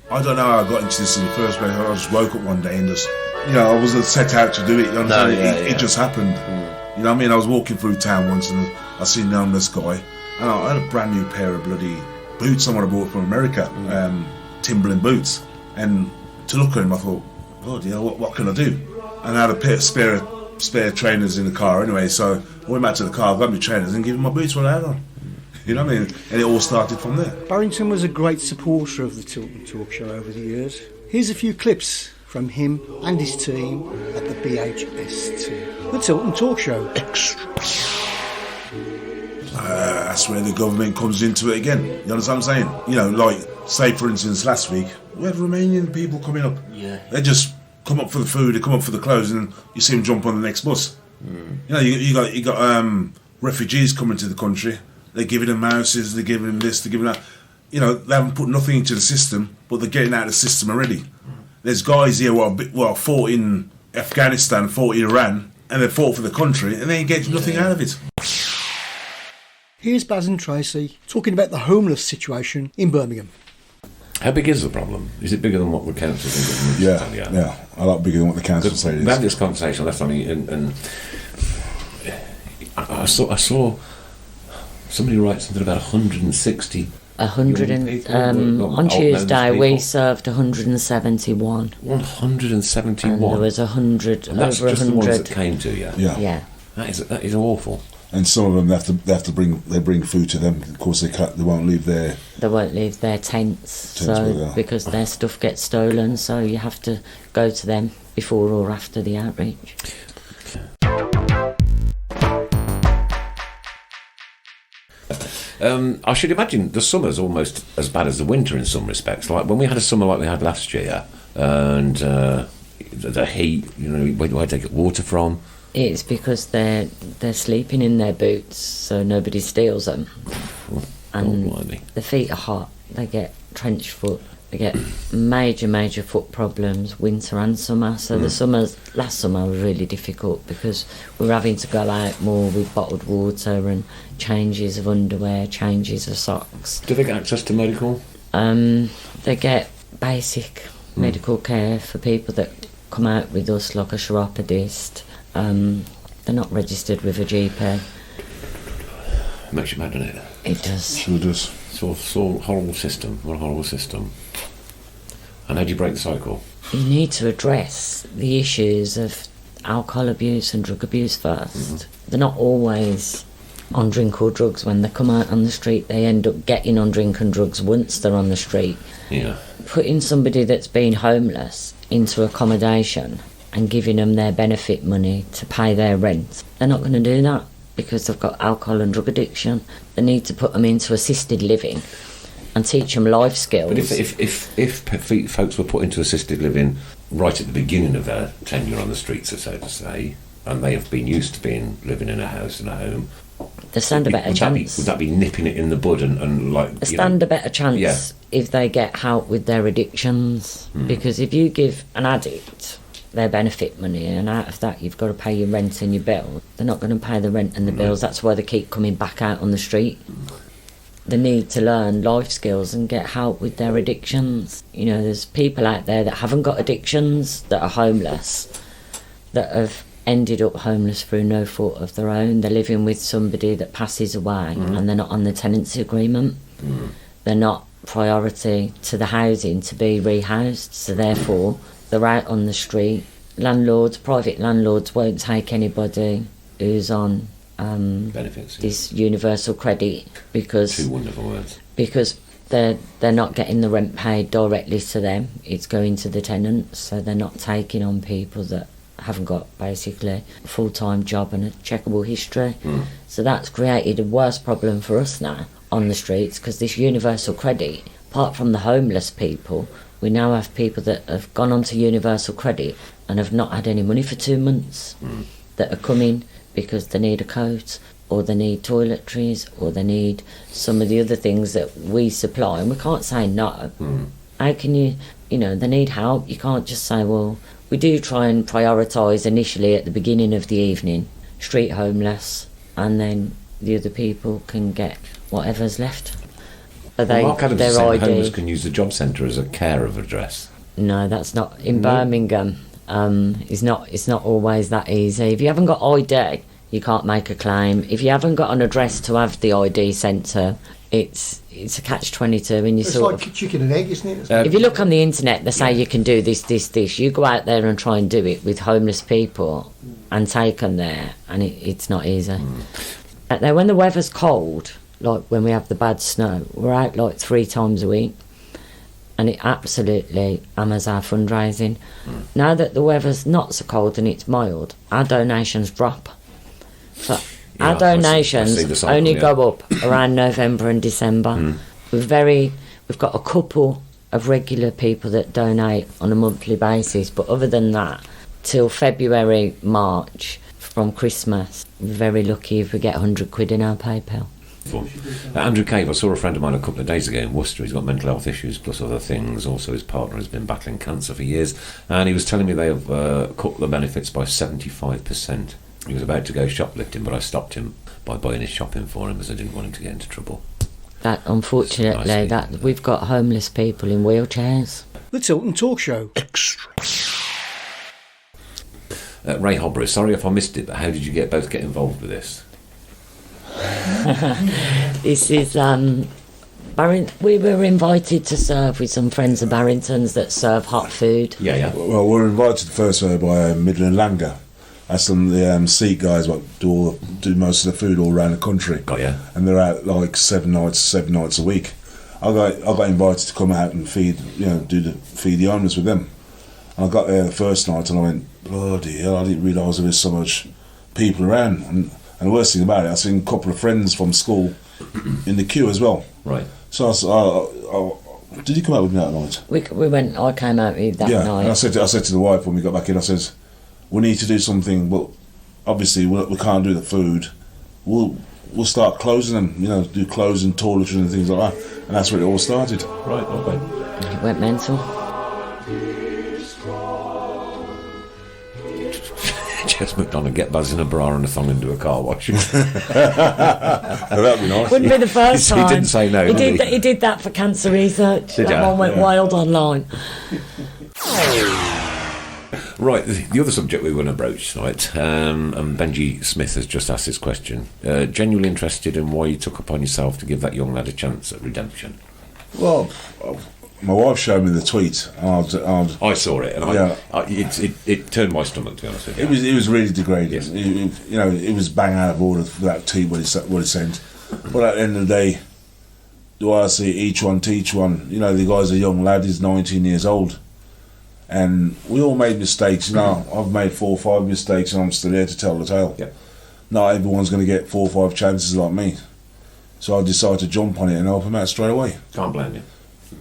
I don't know how I got into this in the first place. I just woke up one day and just, I wasn't set out to do it. You understand? It just happened. You know what I mean? I was walking through town once and I seen the homeless guy, and I had a brand new pair of bloody boots someone had bought from America, Timberland boots. And to look at him, I thought, God, what can I do? And I had a pair of spare trainers in the car anyway, so I went back to the car, got my trainers and gave him my boots when I had on. You know what I mean? And it all started from there. Barrington was a great supporter of the Tilton Talk Show over the years. Here's a few clips from him and his team at the BHST. The Tilton Talk Show. That's where the government comes into it again. You understand what I'm saying? Like, say for instance, last week, we had Romanian people coming up. Yeah. They just come up for the food, they come up for the clothes, and you see them jump on the next bus. You got refugees coming to the country. They're giving them houses, they're giving them this, they're giving that. They haven't put nothing into the system, but they're getting out of the system already. There's guys here who fought in Afghanistan, fought in Iran, and they fought for the country, and they ain't getting nothing out of it. Here's Baz and Tracey talking about the homeless situation in Birmingham. How big is the problem? Is it bigger than what the council think? Yeah, a lot bigger than what the council say it is. We had this conversation last time, and I saw somebody write something about 160. On Tuesday we served 171. 171. And there was 100. And that's over just 100. The ones that came to you. Yeah. That is awful. And some of them they have to bring food to them. Of course, they won't leave their. They won't leave their tents because their stuff gets stolen. So you have to go to them before or after the outreach. I should imagine the summer's almost as bad as the winter in some respects. Like when we had a summer like we had last year, and the heat, where do I take water from? It's because they're sleeping in their boots, so nobody steals them. And the feet are hot. They get trench foot. They get major foot problems, winter and summer. So last summer was really difficult because we were having to go out more with bottled water and changes of underwear, changes of socks. Do they get access to medical? They get basic medical care for people that come out with us, like a chiropodist. They're not registered with a GP. Makes you mad, doesn't it? It does. Sure does. It's all horrible system. What a horrible system. And how do you break the cycle? You need to address the issues of alcohol abuse and drug abuse first. They're not always on drink or drugs. When they come out on the street, they end up getting on drink and drugs once they're on the street. Yeah. Putting somebody that's been homeless into accommodation and giving them their benefit money to pay their rent, they're not going to do that because they've got alcohol and drug addiction. They need to put them into assisted living and teach them life skills. But if folks were put into assisted living right at the beginning of their tenure on the streets, so to say, and they have been used to living in a house and a home, they stand a better chance. Would that be nipping it in the bud and like... They stand a better chance if they get help with their addictions. Because if you give an addict their benefit money and out of that you've got to pay your rent and your bill, they're not going to pay the rent and the bills. That's why they keep coming back out on the street. They need to learn life skills and get help with their addictions. There's people out there that haven't got addictions, that are homeless, that have ended up homeless through no fault of their own. They're living with somebody that passes away and they're not on the tenancy agreement. They're not priority to the housing to be rehoused, so therefore they're out on the street. Private landlords won't take anybody who's on benefits, this universal credit because... Two wonderful words. Because they're not getting the rent paid directly to them. It's going to the tenants, so they're not taking on people that haven't got basically a full-time job and a checkable history. So that's created a worse problem for us now on the streets, because this universal credit, apart from the homeless people, we now have people that have gone onto universal credit and have not had any money for 2 months that are coming because they need a coat or they need toiletries or they need some of the other things that we supply, and we can't say no. How can you they need help. You can't just say, well, we do try and prioritise initially at the beginning of the evening street homeless, and then the other people can get whatever's left. Mark Adams their is saying ID. homeless can use the job centre as a carer address. No, that's not in Birmingham. It's not always that easy. If you haven't got ID, you can't make a claim. If you haven't got an address to have the ID sent to, it's a catch-22, and you It's sort like of. chicken and egg, isn't it? If you look on the internet, they say you can do this. You go out there and try and do it with homeless people and take them there, and it's not easy. Now, when the weather's cold, like when we have the bad snow, we're out like 3 times a week, and it absolutely hammers our fundraising. Now that the weather's not so cold and it's mild, our donations drop. So Yeah, our donations I see the cycle, only yeah. go up around November and December. We've got a couple of regular people that donate on a monthly basis, but other than that, till February, March, from Christmas, we're very lucky if we get 100 quid in our PayPal. Andrew Cave, I saw a friend of mine a couple of days ago in Worcester. He's got mental health issues plus other things. Also, his partner has been battling cancer for years, and he was telling me they have cut the benefits by 75%. He was about to go shoplifting, but I stopped him by buying his shopping for him because I didn't want him to get into trouble. That unfortunately, we've got homeless people in wheelchairs. The Tilton Talk Show. Ray Hobber, sorry if I missed it, but how did you both get involved with this? This is we were invited to serve with some friends of Barrington's that serve hot food. Yeah. Well, we're invited first by Midland Langer. That's some of the Sikh guys what do most of the food all around the country. Oh yeah. And they're out like 7 nights a week. I got invited to come out and feed the homeless with them. And I got there the first night and I went, bloody hell, I didn't realise there was so much people around. And the worst thing about it, I seen a couple of friends from school in the queue as well. Right. So did you come out with me that night? We went. I came out with that night. And I said to the wife when we got back in, I says, we need to do something, but obviously we can't do the food. We'll start closing them, do closing toiletries and things like that. And that's where it all started. Right, okay. It went mental. Jess McDonald, get Buzz in a bra and a thong and do a car wash. That'd be nice. Wouldn't be the first time. He didn't say no, did he? He did that for cancer research. Did that ya? one went wild online. Right, the other subject we want to broach tonight, and Benji Smith has just asked this question. Genuinely interested in why you took upon yourself to give that young lad a chance at redemption. Well, my wife showed me the tweet. I saw it, and it turned my stomach, to be honest with you. It was really degrading. Yes. It was bang out of order for that tweet what he sent. But at the end of the day, do I see each one teach one? The guy's a young lad. He's 19 years old. And we all made mistakes. I've made 4 or 5 mistakes and I'm still here to tell the tale. Yeah. Not everyone's going to get 4 or 5 chances like me. So I decided to jump on it and help him out straight away. Can't blame you.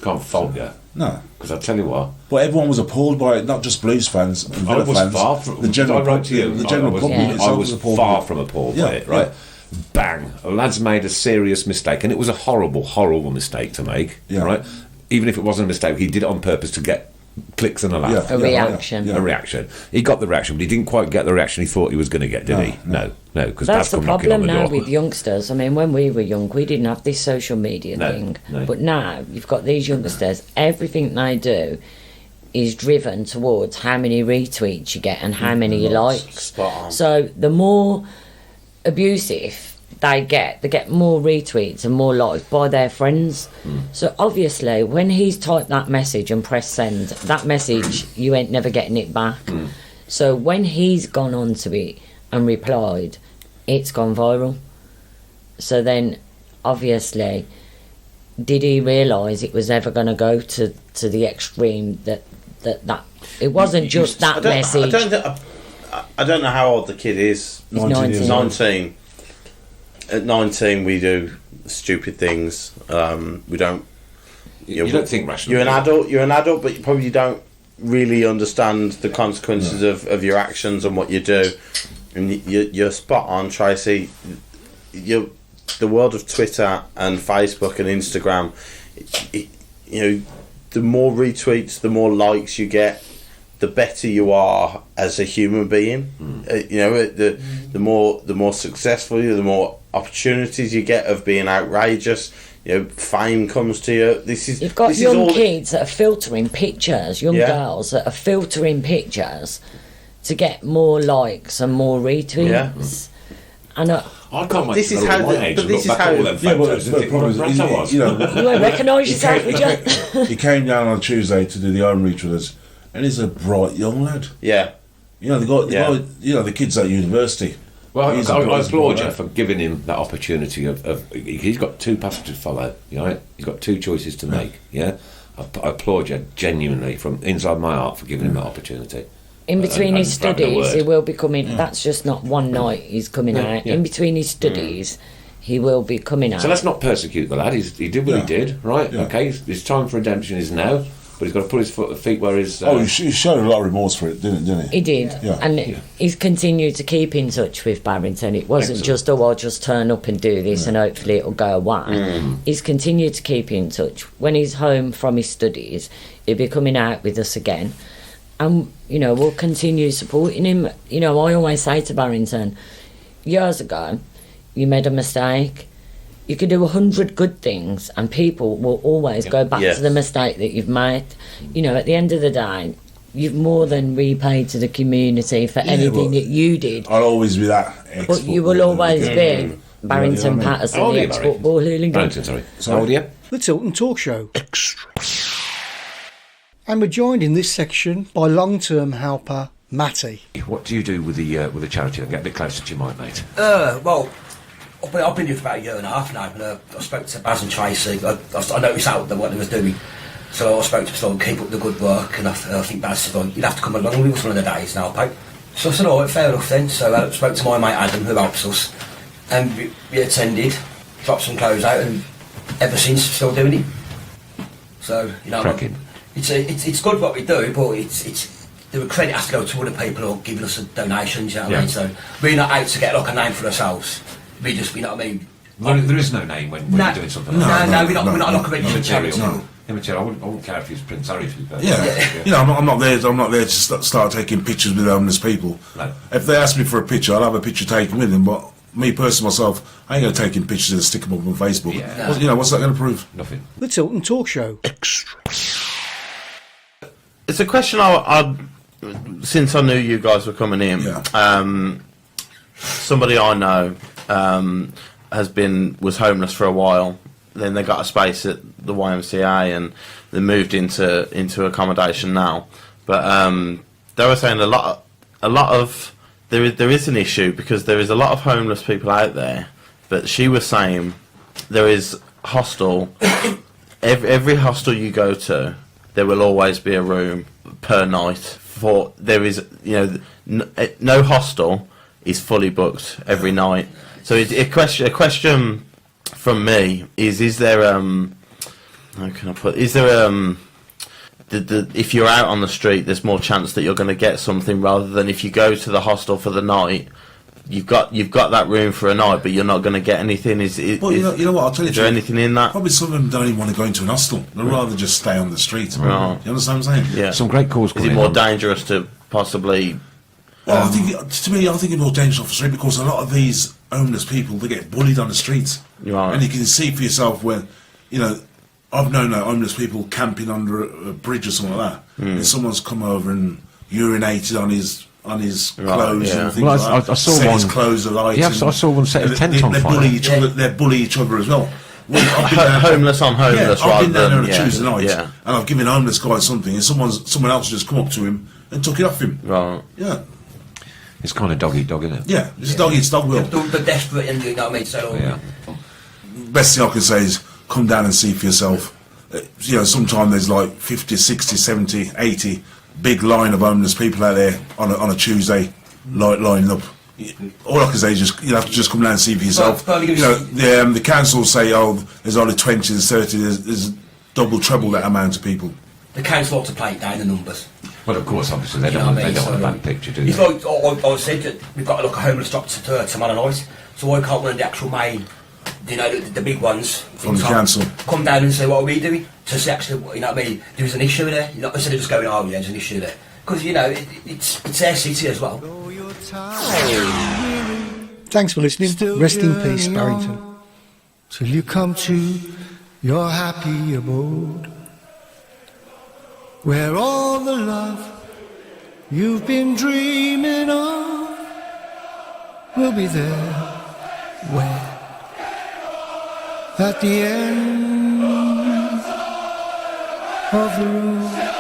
Can't fault you. No. Because I'll tell you what. But everyone was appalled by it, not just Blues fans and Villa fans. Far from... The general public I was far from appalled by it, right? Yeah. Bang. A lad's made a serious mistake, and it was a horrible, horrible mistake to make, right? Even if it wasn't a mistake, he did it on purpose to get clicks and a laugh. A reaction. Yeah. A reaction. He got the reaction, but he didn't quite get the reaction he thought he was going to get, did he? No, because That's the come knocking on problem the now door. with youngsters. I mean, when we were young, we didn't have this social media thing. No. But now you've got these youngsters. Everything they do is driven towards how many retweets you get and how many likes. Spot on. So the more abusive they get more retweets and more likes by their friends. So obviously when he's typed that message and pressed send, that message you ain't never getting it back. So when he's gone on to it and replied, it's gone viral. So then obviously did he realise it was ever going to go to the extreme that it wasn't just that message. I don't know how old the kid is. He's 19. 19. At 19, we do stupid things. We don't. You don't think rationally. You're an adult, but you probably don't really understand the consequences of your actions and what you do. And you're spot on, Tracey. The world of Twitter and Facebook and Instagram. The more retweets, the more likes you get, the better you are as a human being. The more successful you, the more opportunities you get of being outrageous. fame comes to you. You've got young kids that are filtering pictures, young girls that are filtering pictures to get more likes and more retweets. And I can't wait this to is go how to my the- age but and this look is back how- at all them Yeah, photos and but the think what problem a is, brat I was. you know, you won't recognise yourself, would you? he came down on Tuesday to do the home reach with us, and he's a bright young lad. Yeah. You know, the kids at university. Well, He's I a bright applaud you lad. for giving him that opportunity of he's got two paths to follow, right? He's got two choices to make, yeah? I applaud you genuinely from inside my heart for giving him that opportunity. In between And his spreading the studies, he word. will be coming. That's just not one night he's coming out. yeah. In between his studies, he will be coming out. So let's not persecute the lad. He did what he did, right? Yeah. Okay, his time for redemption is now, but he's got to put his feet where his. He showed a lot of remorse for it, didn't he? He did, Yeah. and he's continued to keep in touch with Barrington. It wasn't just, I'll just turn up and do this and hopefully it'll go away. He's continued to keep in touch. When he's home from his studies, he'll be coming out with us again. And, we'll continue supporting him. I always say to Barrington, years ago, you made a mistake. You could do 100 good things and people will always go back to the mistake that you've made. At the end of the day, you've more than repaid to the community for anything that you did. I'll always be that But you will always be Barrington Patterson, How old the are you, Barry? ex-football hooligan. Barrington, sorry. How old are you? The Tilton Talk Show. And we're joined in this section by long-term helper Matty. What do you do with the charity? Get a bit closer to your mic, mate. Well, I've been here for about a year and a half now, and I spoke to Baz and Tracey. I noticed out what they was doing, so I spoke to them, keep up the good work, and I think Baz said, you'd have to come along with us one of the days now, Pope. So I said, all right, fair enough then. So I spoke to my mate Adam, who helps us, and we attended, dropped some clothes out, and ever since, still doing it. So, Cracking. It's good what we do, but the credit has to go to other people who are giving us donations, you know what I mean? So we're not out to get like a name for ourselves. We just, you know what I mean? There is no name when you're doing something like that. No, we're not like a registered charity. Immaterial. I wouldn't care if he was Prince Harry, to be fair. Yeah. I'm not there to start taking pictures with homeless people. No. If they ask me for a picture, I'll have a picture taken with them. But me personally, myself, I ain't going to take in pictures and stick them up on Facebook. Yeah. What's that going to prove? Nothing. The Tilton Talk Show. It's a question since I knew you guys were coming in. Yeah. Somebody I know was homeless for a while. Then they got a space at the YMCA and they moved into accommodation now. But they were saying a lot of there is an issue because there is a lot of homeless people out there. But she was saying there is hostel. Every hostel you go to, there will always be a room per night. There is no hostel is fully booked every night. So a question from me is there how can I put? Is there if you're out on the street, there's more chance that you're going to get something rather than if you go to the hostel for the night. You've got that room for a night, but you're not going to get anything. Well, you know what? I'll tell you. Is there anything in that? Probably some of them don't even want to go into an hostel. They'd rather just stay on the street. Right. You understand what I'm saying? Yeah. Some great calls. Is it more dangerous to possibly? Well, I think it's more dangerous off the street because a lot of these homeless people, they get bullied on the streets. Right. And you can see for yourself when, I've known homeless people camping under a bridge or something like that. And someone's come over and urinated on his clothes and things like that. I saw set one. his clothes alight. Yeah, I saw one set his tent on fire. They bully each other as well. Homeless on homeless, I've been down there on rather a than Tuesday night, yeah. and I've given a homeless guy something, and someone else just come up to him and took it off him. Right. Yeah. It's kind of dog eat dog, isn't it? Yeah, it's dog eats dog will. The desperate, and you know what I mean? So, Best thing I can say is come down and see for yourself. Sometimes there's like 50, 60, 70, 80 big line of homeless people out there on a Tuesday, lining up. All I can say is you have to just come down and see for yourself. The council say, there's only 20, there's 30, there's double, treble that amount of people. The council ought to play down the numbers. Well, of course, obviously, they don't want a bad picture, do they? It's like I said that we've got a homeless drop tomorrow night, so why can't one of the actual main, the big ones From the council come down and say what are we doing? To say actually, you know what I mean, there's an issue there, instead of just going, there's an issue there. Because, it's their city as well. Thanks for listening. Rest in peace, Barrington. Till you come to your happy abode, where all the love you've been dreaming of will be there, where at the end of the road